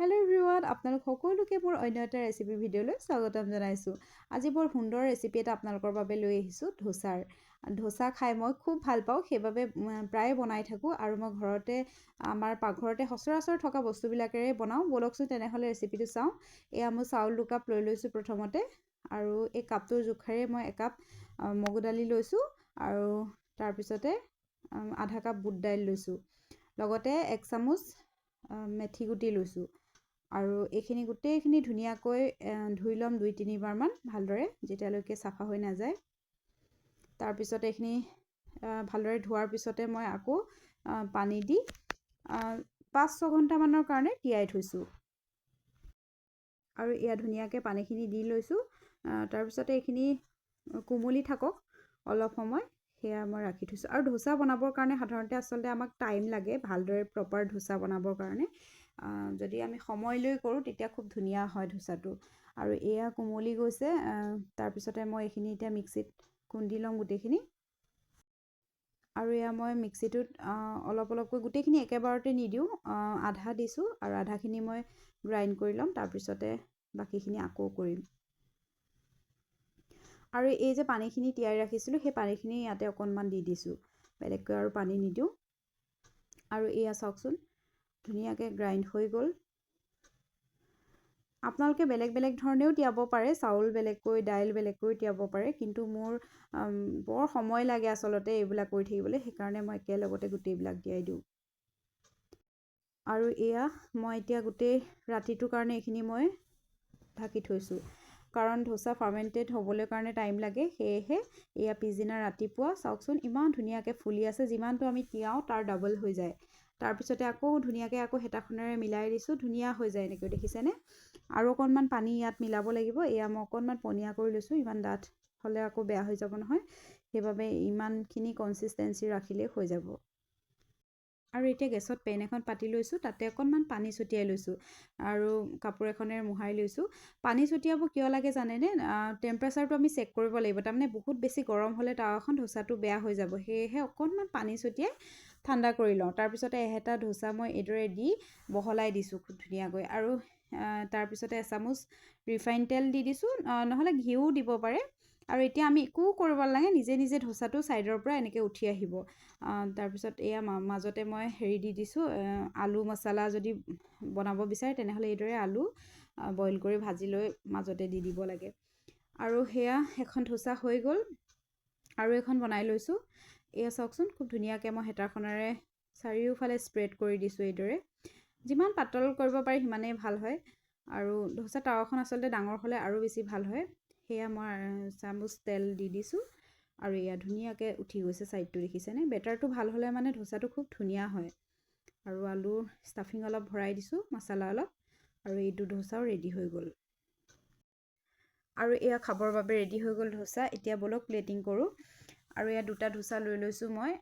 Hello' everyone, আপোনালোক সকলোকে মোৰ অন্য এটা ৰেচিপি ভিডিঅ'লৈ স্বাগতম জনাইছোঁ। আজি বৰ সুন্দৰ ৰেচিপি এটা আপোনালোকৰ বাবে লৈ আহিছোঁ, ধোচাৰ। ধোচা খাই মই খুব ভাল পাওঁ, সেইবাবে প্ৰায়ে বনাই থাকোঁ আৰু মই ঘৰতে আমাৰ পাকঘৰতে সচৰাচৰ থকা বস্তুবিলাকেৰে বনাওঁ। ব'লকচোন তেনেহ'লে ৰেচিপিটো চাওঁ। এয়া মই চাউল 2 কাপ লৈ লৈছোঁ প্ৰথমতে, আৰু এই কাপটোৰ জোখাৰে মই একাপ মগু দালি লৈছোঁ আৰু তাৰপিছতে আধা কাপ বুট দাইল লৈছোঁ, লগতে 1 চামুচ মেথি গুটি লৈছোঁ। আৰু এইখিনি গোটেইখিনি ধুনীয়াকৈ ধুই ল'ম 2-3 বাৰমান ভালদৰে, যেতিয়ালৈকে চাফা হৈ নাযায়। তাৰপিছত এইখিনি ভালদৰে ধোৱাৰ পিছতে মই আকৌ পানী দি 5-6 ঘণ্টামানৰ কাৰণে তিয়াই থৈছোঁ। আৰু এয়া ধুনীয়াকৈ পানীখিনি দি লৈছোঁ। তাৰপিছতে এইখিনি কোমলি থাকক অলপ সময়, সেয়া মই ৰাখি থৈছোঁ। আৰু ধোচা বনাবৰ কাৰণে সাধাৰণতে আচলতে আমাক টাইম লাগে, ভালদৰে প্ৰপাৰ ধোচা বনাবৰ কাৰণে। যদি আমি সময় লৈ কৰোঁ তেতিয়া খুব ধুনীয়া হয় ধোচাটো। আৰু এয়া কোমলি গৈছে। তাৰপিছতে মই এইখিনি এতিয়া মিক্সিত খুন্দি ল'ম গোটেইখিনি। আৰু এয়া মই মিক্সিটোত অলপ অলপকৈ গোটেইখিনি একেবাৰতে নিদিওঁ, আধা দিছোঁ আৰু আধাখিনি মই গ্ৰাইণ্ড কৰি ল'ম। তাৰপিছতে বাকীখিনি আকৌ কৰিম। আৰু এই যে পানীখিনি তিয়াই ৰাখিছিলোঁ, সেই পানীখিনি ইয়াতে অকণমান দি দিছোঁ, বেলেগকৈ আৰু পানী নিদিওঁ। আৰু এয়া চাওকচোন, ধুনীয়াকৈ গ্ৰাইণ্ড হৈ গ'ল। আপোনালোকে বেলেগ বেলেগ ধৰণেও তিয়াব পাৰে, চাউল বেলেগকৈ, দাইল বেলেগকৈ তিয়াব পাৰে, কিন্তু মোৰ বৰ সময় লাগে আচলতে এইবিলাক কৰি থাকিবলৈ, সেইকাৰণে মই একেলগতে গোটেইবিলাক তিয়াই দিওঁ। আৰু এয়া মই এতিয়া গোটেই ৰাতিটোৰ কাৰণে এইখিনি মই ঢাকি থৈছোঁ, কাৰণ ধোচা ফাৰ্মেণ্টেড হ'বলৈ কাৰণে টাইম লাগে। সেয়েহে এয়া পিছদিনা ৰাতিপুৱা চাওকচোন ইমান ধুনীয়াকৈ ফুলি আছে, যিমানটো আমি তিয়াওঁ তাৰ ডাবল হৈ যায়। তাৰপিছতে আকৌ ধুনীয়াকৈ আকৌ হেতাখনেৰে মিলাই দিছোঁ, ধুনীয়া হৈ যায় এনেকৈ, দেখিছেনে? আৰু অকণমান পানী ইয়াত মিলাব লাগিব। এয়া মই অকণমান পনীয়া কৰি লৈছোঁ, ইমান ডাঠ হ'লে আকৌ বেয়া হৈ যাব নহয়, সেইবাবে ইমানখিনি কনচিষ্টেঞ্চি ৰাখিলেই হৈ যাব। আৰু এতিয়া গেছত পেন এখন পাতি লৈছোঁ, তাতে অকণমান পানী ছটিয়াই লৈছোঁ আৰু কাপোৰ এখনেৰে মোহাৰি লৈছোঁ। পানী ছটিয়াব কিয় লাগে জানেনে? টেম্পাৰেচাৰটো আমি চেক কৰিব লাগিব, তাৰমানে বহুত বেছি গৰম হ'লে টাৱাখন ধোচাটো বেয়া হৈ যাব। সেয়েহে অকণমান পানী ছটিয়াই ঠাণ্ডা কৰি লওঁ। তাৰপিছতে এহেটা ধোচা মই এইদৰে দি বহলাই দিছোঁ খুব ধুনীয়াকৈ। আৰু তাৰপিছতে এচামুচ ৰিফাইন তেল দি দিছোঁ, নহ'লে ঘিউ দিব পাৰে। আৰু এতিয়া আমি একো কৰিব নালাগে, নিজে নিজে ধোচাটো ছাইডৰ পৰা এনেকৈ উঠি আহিব। তাৰপিছত এয়া মাজতে মই হেৰি দি দিছোঁ, আলু মছলা যদি বনাব বিচাৰে তেনেহ'লে এইদৰে আলু বইল কৰি ভাজি লৈ মাজতে দি দিব লাগে। আৰু সেয়া এখন ধোচা হৈ গ'ল। আৰু এখন বনাই লৈছোঁ। এয়া চাওকচোন, খুব ধুনীয়াকৈ মই হেতাখনেৰে চাৰিওফালে স্প্ৰেড কৰি দিছোঁ এইদৰে। যিমান পাতল কৰিব পাৰি সিমানেই ভাল হয়। আৰু ধোচা টাৱাখন আচলতে ডাঙৰ হ'লে আৰু বেছি ভাল হয়। সেয়া মই চামুচ তেল দি দিছোঁ আৰু এয়া ধুনীয়াকৈ উঠি গৈছে ছাইডটো, দেখিছেনে? বেটাৰটো ভাল হ'লে মানে ধোচাটো খুব ধুনীয়া হয়। আৰু আলুৰ ষ্টাফিং অলপ ভৰাই দিছোঁ, মছলা অলপ, আৰু এইটো ধোচাও ৰেডি হৈ গ'ল। আৰু এয়া খাবৰ বাবে ৰেডি হৈ গ'ল ধোচা। এতিয়া ব'লক প্লেটিং কৰোঁ। আৰু এয়া 2টা ধোচা লৈ লৈছোঁ মই।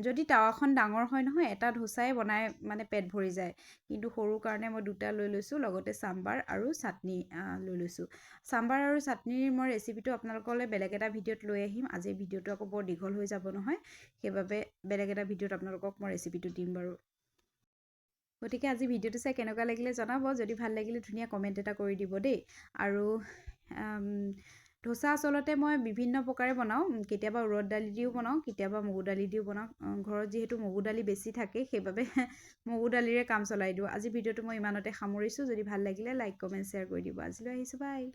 যদি টাৱাখন ডাঙৰ হয় নহয়, এটা ধোচাই বনাই মানে পেট ভৰি যায়, কিন্তু সৰু কাৰণে মই 2টা লৈ লৈছোঁ, লগতে চাম্বাৰ আৰু চাটনি লৈ লৈছোঁ। চাম্বাৰ আৰু চাটনিৰ মই ৰেচিপিটো আপোনালোকলৈ বেলেগ এটা ভিডিঅ'ত লৈ আহিম। আজিৰ ভিডিঅ'টো আকৌ বৰ দীঘল হৈ যাব নহয়, সেইবাবে বেলেগ এটা ভিডিঅ'ত আপোনালোকক মই ৰেচিপিটো দিম বাৰু। গতিকে আজি ভিডিঅ'টো চাই কেনেকুৱা লাগিলে জনাব। যদি ভাল লাগিলে ধুনীয়া কমেণ্ট এটা কৰি দিব দেই। আৰু ধোচা আচলতে মই বিভিন্ন প্ৰকাৰে বনাওঁ, কেতিয়াবা উৰদ দালি দিও বনাওঁ, কেতিয়াবা মগু দালি দিও বনাওঁ। ঘৰত যিহেতু মগু দালি বেছি থাকে, সেইবাবে মগু দালিৰে কাম চলাই দিওঁ। আজি ভিডিঅ'টো মই ইমানতে সামৰিছোঁ। যদি ভাল লাগিলে লাইক, কমেণ্ট, শ্বেয়াৰ কৰি দিব। আজিলৈ আহিছোঁ, বাই।